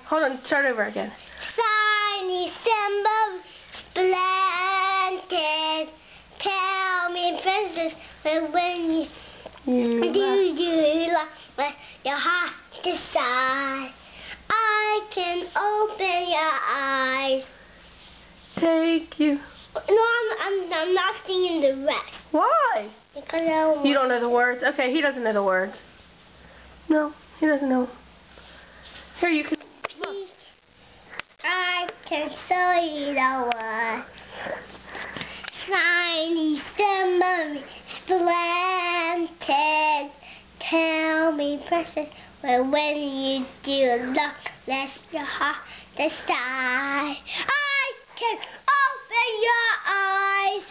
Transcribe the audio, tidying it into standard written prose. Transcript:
Hold on, start over again. Shiny symbol planted. Tell me, princess, when you love when your heart decides. I can open your eyes. Take you. No, I'm not singing the rest. Why? Because I don't. You don't know the words? Okay, he doesn't know the words. No, he doesn't know. Here, you can. Look. I can show you the word. Shiny symbol planted. Tell me, precious, when you do love, let your heart decide. I can open your eyes.